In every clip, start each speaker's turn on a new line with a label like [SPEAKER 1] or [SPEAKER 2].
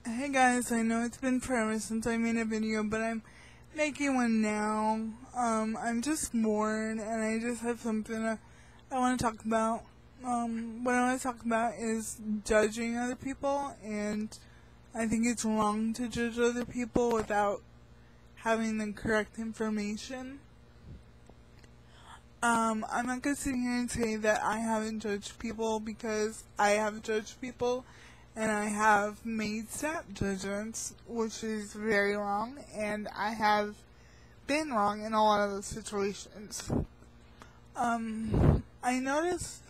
[SPEAKER 1] Hey guys, I know it's been forever since I made a video, but I'm making one now. I'm just bored and I just have something I want to talk about. What I want to talk about is judging other people, and I think it's wrong to judge other people without having the correct information. I'm not gonna sit here and say that I haven't judged people, because I have judged people and I have made snap judgments, which is very wrong, and I have been wrong in a lot of those situations. I noticed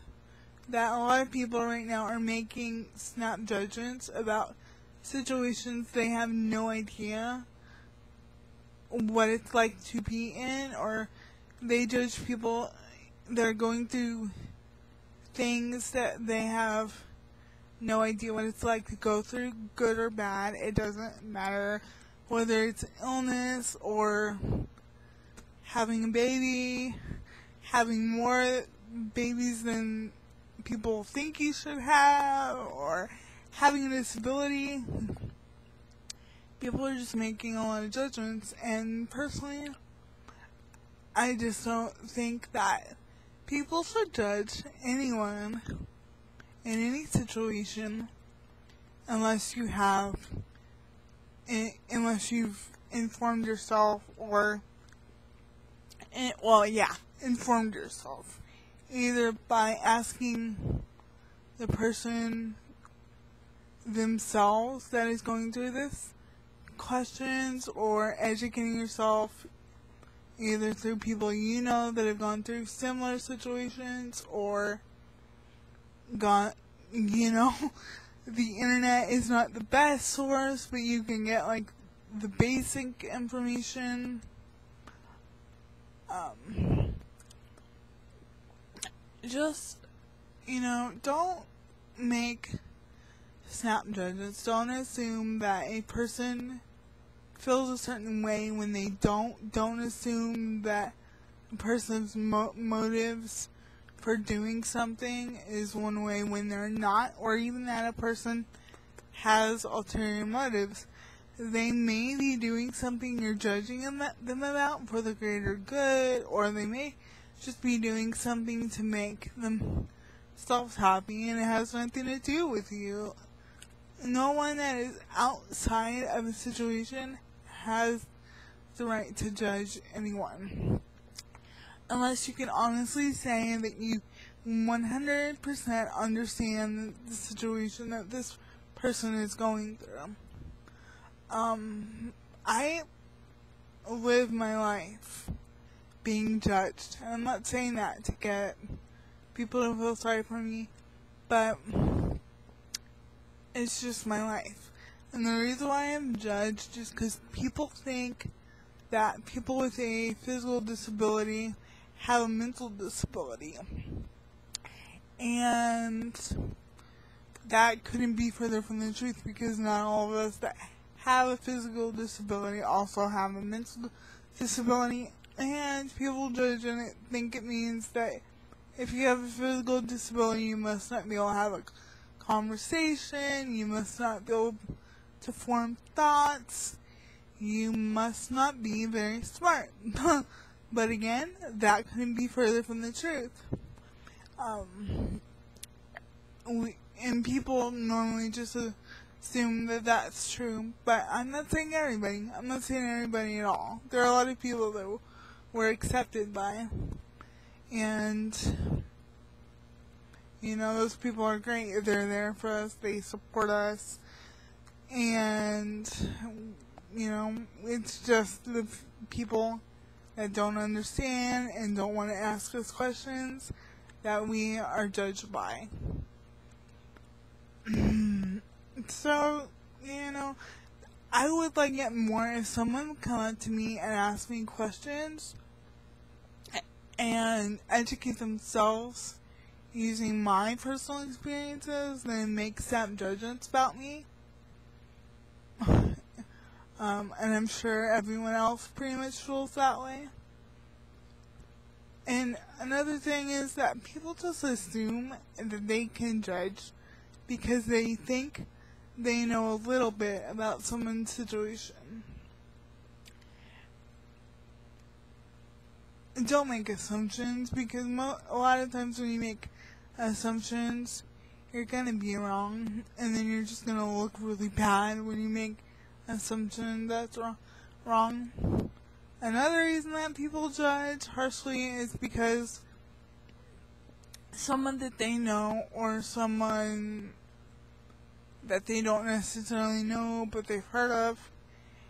[SPEAKER 1] that a lot of people right now are making snap judgments about situations they have no idea what it's like to be in, or they judge people that are going through things that they have no idea what it's like to go through, good or bad. It doesn't matter whether it's illness or having a baby, having more babies than people think you should have, or having a disability. People are just making a lot of judgments, and personally, I just don't think that people should judge anyone in any situation unless you've informed yourself, or informed yourself either by asking the person themselves that is going through this questions, or educating yourself either through people you know that have gone through similar situations, or the internet is not the best source, but you can get like the basic information. Don't make snap judgments. Don't assume that a person feels a certain way when they don't. Don't assume that a person's motives for doing something is one way when they're not, or even that a person has ulterior motives. They may be doing something you're judging them about for the greater good, or they may just be doing something to make themselves happy, and it has nothing to do with you. No one that is outside of a situation has the right to judge anyone, unless you can honestly say that you 100% understand the situation that this person is going through. I live my life being judged, and I'm not saying that to get people to feel sorry for me, but it's just my life. And the reason why I'm judged is because people think that people with a physical disability have a mental disability, and that couldn't be further from the truth, because not all of us that have a physical disability also have a mental disability. And people judge and think it means that if you have a physical disability, you must not be able to have a conversation, you must not be able to form thoughts, you must not be very smart. But again, that couldn't be further from the truth. And people normally just assume that that's true, but I'm not saying everybody. I'm not saying everybody at all. There are a lot of people that we're accepted by, and those people are great. They're there for us, they support us, and it's just the people that don't understand and don't want to ask us questions that we are judged by. So, I would like it more if someone would come up to me and ask me questions and educate themselves using my personal experiences than make snap judgments about me. And I'm sure everyone else pretty much feels that way. And another thing is that people just assume that they can judge because they think they know a little bit about someone's situation. Don't make assumptions, because a lot of times when you make assumptions, you're gonna be wrong, and then you're just gonna look really bad when you make assumption that's wrong. Another reason that people judge harshly is because someone that they know, or someone that they don't necessarily know but they've heard of,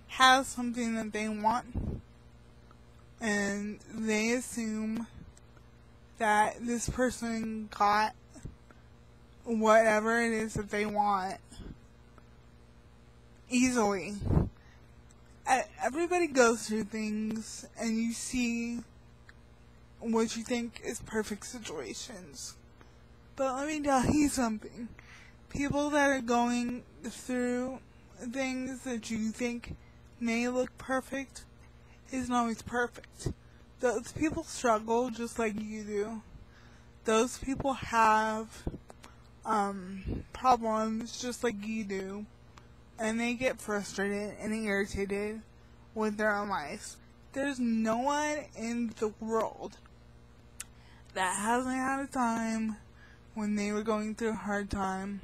[SPEAKER 1] has something that they want, and they assume that this person got whatever it is that they want easily. Everybody goes through things, and you see what you think is perfect situations. But let me tell you something. People that are going through things that you think may look perfect isn't always perfect. Those people struggle just like you do. Those people have problems just like you do. And they get frustrated and irritated with their own lives. There's no one in the world that hasn't had a time when they were going through a hard time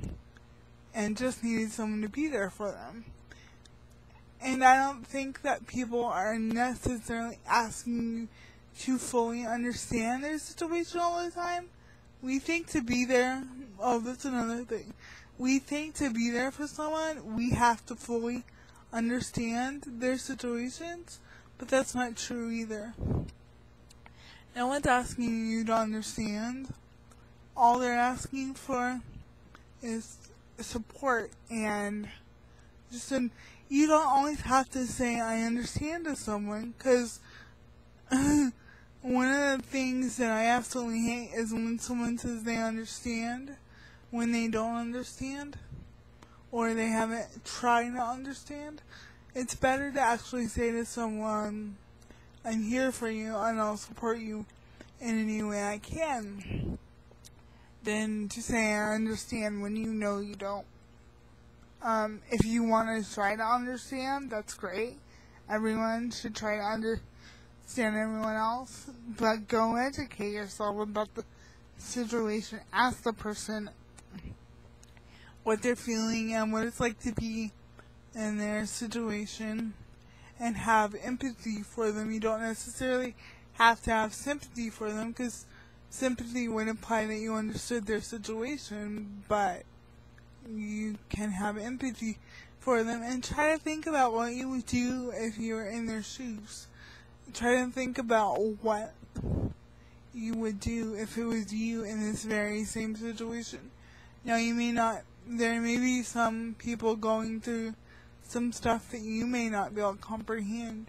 [SPEAKER 1] and just needed someone to be there for them. And I don't think that people are necessarily asking you to fully understand their situation all the time. We think to be there, that's another thing. We think to be there for someone, we have to fully understand their situations, but that's not true either. No one's asking you to understand. All they're asking for is support, and just you don't always have to say I understand to someone, because one of the things that I absolutely hate is when someone says they understand when they don't understand, or they haven't tried to understand. It's better to actually say to someone, I'm here for you and I'll support you in any way I can, than to say I understand when you know you don't. If you want to try to understand, that's great. Everyone should try to understand everyone else, but go educate yourself about the situation. Ask the person what they're feeling and what it's like to be in their situation, and have empathy for them. You don't necessarily have to have sympathy for them, because sympathy would imply that you understood their situation, but you can have empathy for them and try to think about what you would do if you were in their shoes. Try to think about what you would do if it was you in this very same situation. Now, you may not, there may be some people going through some stuff that you may not be able to comprehend,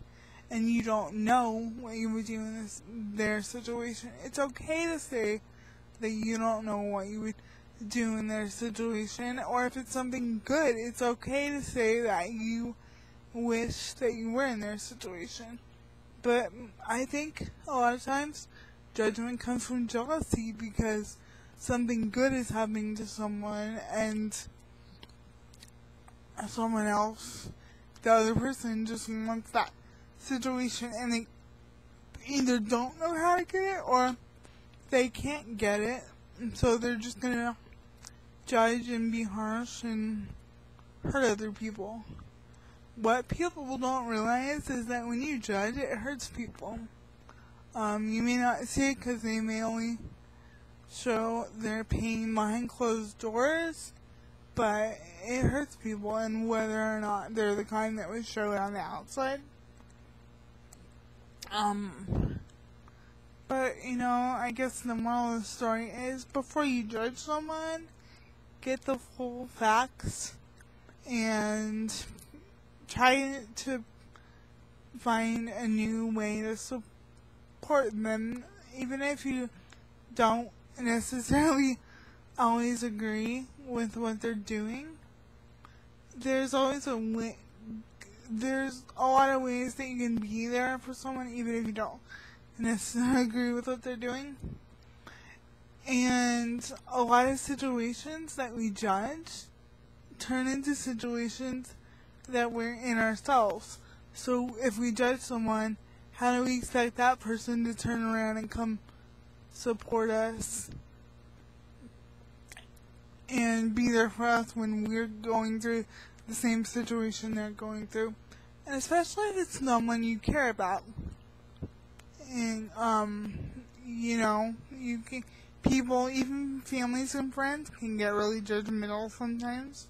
[SPEAKER 1] and you don't know what you would do in their situation. It's okay to say that you don't know what you would do in their situation, or if it's something good, it's okay to say that you wish that you were in their situation. But I think a lot of times judgment comes from jealousy, because something good is happening to someone, and someone else, the other person, just wants that situation, and they either don't know how to get it, or they can't get it, and so they're just gonna judge and be harsh and hurt other people. What people don't realize is that when you judge, it hurts people. You may not see it because they may only show their pain behind closed doors, but it hurts people, and whether or not they're the kind that would show it on the outside. But, I guess the moral of the story is, before you judge someone, get the full facts, and try to find a new way to support them, even if you don't necessarily always agree with what they're doing. There's always there's a lot of ways that you can be there for someone, even if you don't necessarily agree with what they're doing. And a lot of situations that we judge turn into situations that we're in ourselves. So if we judge someone, how do we expect that person to turn around and come support us and be there for us when we're going through the same situation they're going through? And especially if it's someone you care about. And, you know, people, even families and friends, can get really judgmental sometimes.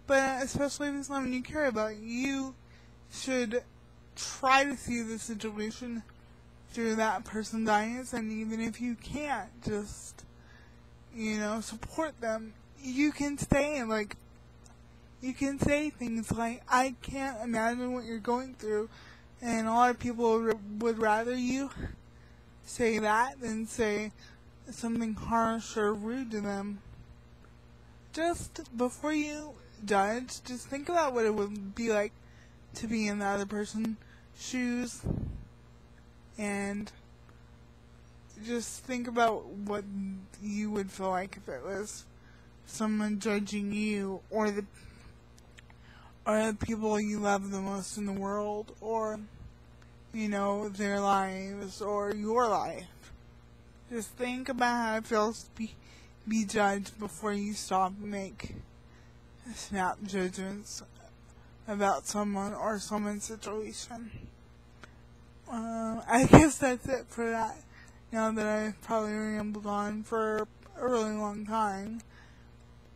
[SPEAKER 1] But especially if it's someone you care about, you should try to see the situation through that person's eyes. And even if you can't, just, you know, support them. You can say things like, I can't imagine what you're going through. And a lot of people would rather you say that than say something harsh or rude to them. Just before you judge, just think about what it would be like to be in the other person's shoes, and just think about what you would feel like if it was someone judging you, or the people you love the most in the world, or, you know, their lives, or your life. Just think about how it feels to be judged before you stop and make snap judgments about someone or someone's situation. I guess that's it for that, now that I've probably rambled on for a really long time.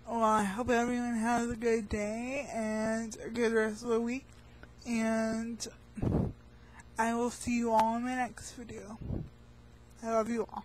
[SPEAKER 1] Well, I hope everyone has a good day and a good rest of the week, and I will see you all in my next video. I love you all.